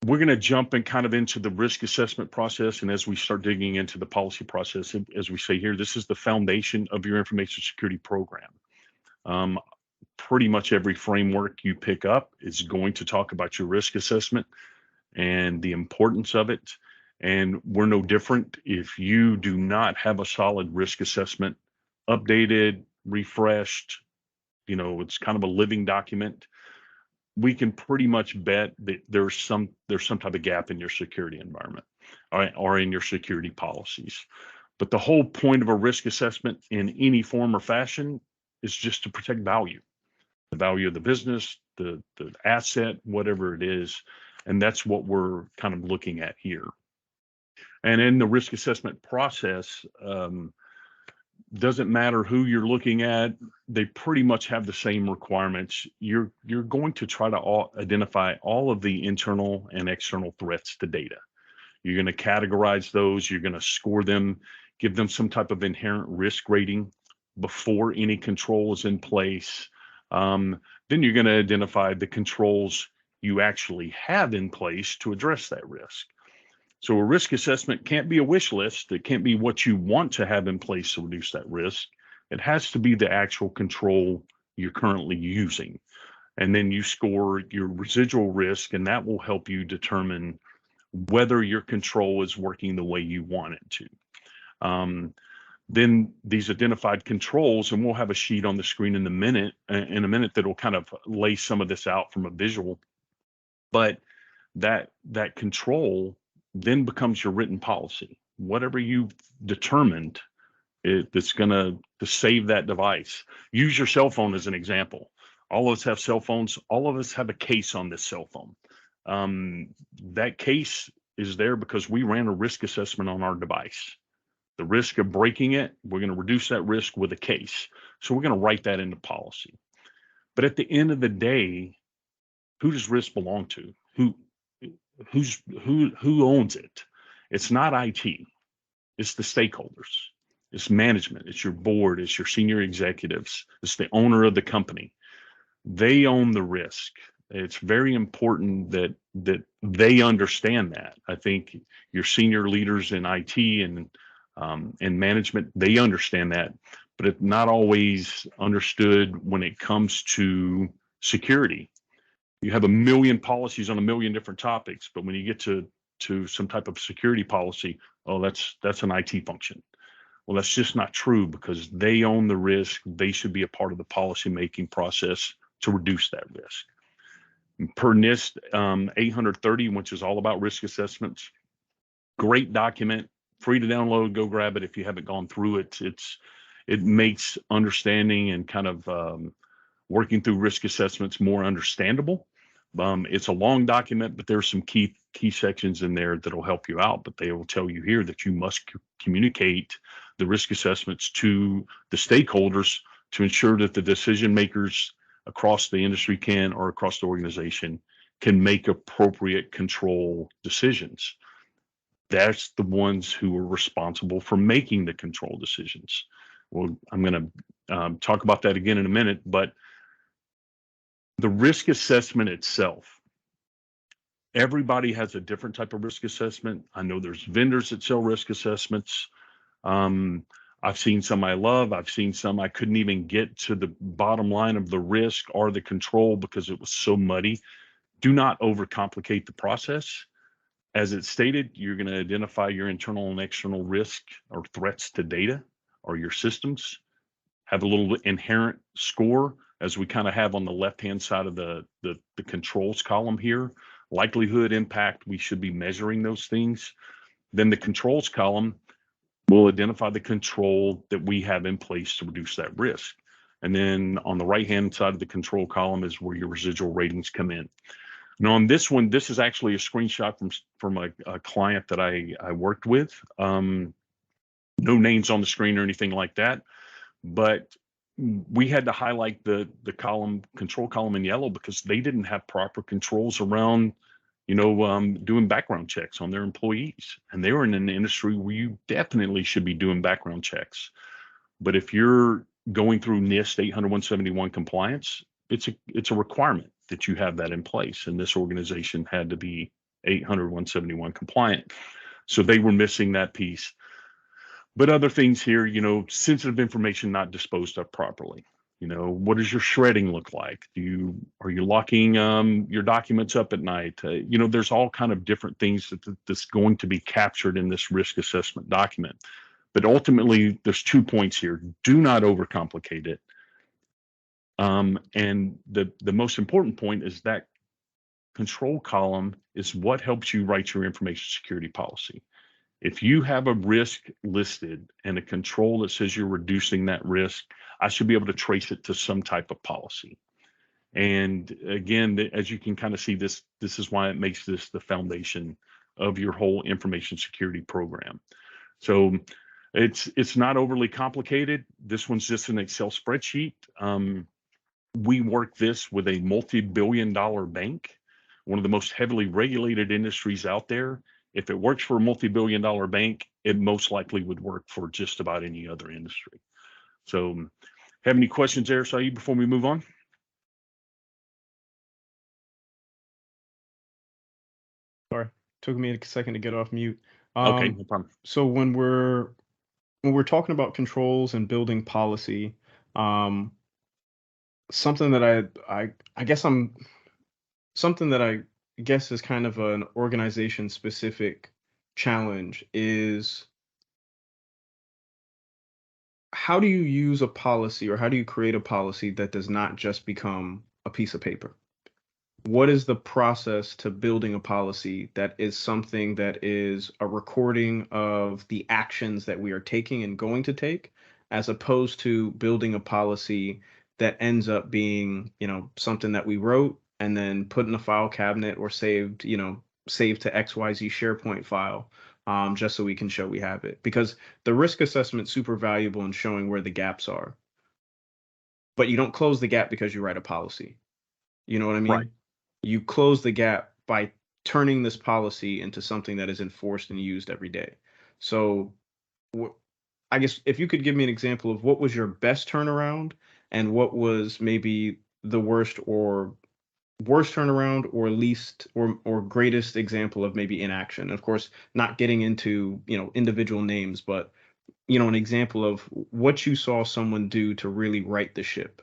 We're going to jump in kind of into the risk assessment process. And as we start digging into the policy process, as we say here, this is the foundation of your information security program. Pretty much every framework you pick up is going to talk about your risk assessment and the importance of it. And we're no different. If you do not have a solid risk assessment updated, refreshed, it's kind of a living document, we can pretty much bet that there's some type of gap in your security environment, or in your security policies. But the whole point of a risk assessment in any form or fashion is just to protect value, the value of the business, the asset, whatever it is. And that's what we're kind of looking at here. And in the risk assessment process, doesn't matter who you're looking at, they pretty much have the same requirements. You're going to try to identify all of the internal and external threats to data. You're going to categorize those, you're going to score them, give them some type of inherent risk rating before any control is in place. Then you're going to identify the controls you actually have in place to address that risk. So a risk assessment can't be a wish list. It can't be what you want to have in place to reduce that risk. It has to be the actual control you're currently using. And then you score your residual risk, and that will help you determine whether your control is working the way you want it to. Then these identified controls, and we'll have a sheet on the screen in a minute that will kind of lay some of this out from a visual. But that control then becomes your written policy. Whatever you've determined that's going to save that device. Use your cell phone as an example. All of us have cell phones. All of us have a case on this cell phone. That case is there because we ran a risk assessment on our device. The risk of breaking it, we're going to reduce that risk with a case. So we're going to write that into policy. But at the end of the day, who does risk belong to? Who owns it? It's not IT. It's the stakeholders. It's management. It's your board. It's your senior executives. It's the owner of the company. They own the risk. It's very important that they understand that. I think your senior leaders in IT and management, they understand that, but it's not always understood when it comes to security. You have a million policies on a million different topics, but when you get to some type of security policy, oh, that's an IT function. Well, that's just not true, because they own the risk. They should be a part of the policy making process to reduce that risk. Per NIST 830, which is all about risk assessments, great document, free to download. Go grab it if you haven't gone through it. It makes understanding and kind of working through risk assessments more understandable. It's a long document, but there's some key sections in there that'll help you out. But they will tell you here that you must communicate the risk assessments to the stakeholders to ensure that the decision makers across the industry or across the organization can make appropriate control decisions. That's the ones who are responsible for making the control decisions. Well, I'm going to talk about that again in a minute, but the risk assessment itself, everybody has a different type of risk assessment. I know there's vendors that sell risk assessments. I've seen some I love. I've seen some I couldn't even get to the bottom line of the risk or the control because it was so muddy. Do not overcomplicate the process. As it's stated, you're going to identify your internal and external risk or threats to data or your systems. Have a little inherent score, as we kind of have on the left-hand side of the controls column here. Likelihood, impact, we should be measuring those things. Then the controls column will identify the control that we have in place to reduce that risk. And then on the right-hand side of the control column is where your residual ratings come in. Now on this one, this is actually a screenshot from a client that I worked with. No names on the screen or anything like that, but we had to highlight the control column in yellow because they didn't have proper controls around, doing background checks on their employees. And they were in an industry where you definitely should be doing background checks. But if you're going through NIST 800-171 compliance, it's a requirement that you have that in place. And this organization had to be 800, 171 compliant. So they were missing that piece. But other things here, sensitive information not disposed of properly. What does your shredding look like? Are you locking your documents up at night? There's all kind of different things that's going to be captured in this risk assessment document. But ultimately, there's 2 points here. Do not overcomplicate it. And the most important point is that control column is what helps you write your information security policy. If you have a risk listed and a control that says you're reducing that risk, I should be able to trace it to some type of policy. And again, as you can kind of see, this is why it makes this the foundation of your whole information security program. So it's not overly complicated. This one's just an Excel spreadsheet. We work this with a multi-billion-dollar bank, one of the most heavily regulated industries out there. If it works for a multi-billion-dollar bank, it most likely would work for just about any other industry. So, have any questions there, Saeed, before we move on? Sorry, took me a second to get off mute. Okay, no problem. So when we're talking about controls and building policy, something that I guess is kind of an organization specific challenge is, how do you use a policy, or how do you create a policy that does not just become a piece of paper? What is the process to building a policy that is something that is a recording of the actions that we are taking and going to take, as opposed to building a policy that ends up being, something that we wrote and then put in a file cabinet or saved to XYZ SharePoint file, just so we can show we have it? Because the risk assessment is super valuable in showing where the gaps are, but you don't close the gap because you write a policy. You know what I mean? Right. You close the gap by turning this policy into something that is enforced and used every day. So I guess if you could give me an example of what was your best turnaround and what was maybe the worst turnaround, or least or greatest example of maybe inaction. Of course, not getting into, individual names, but, an example of what you saw someone do to really right the ship.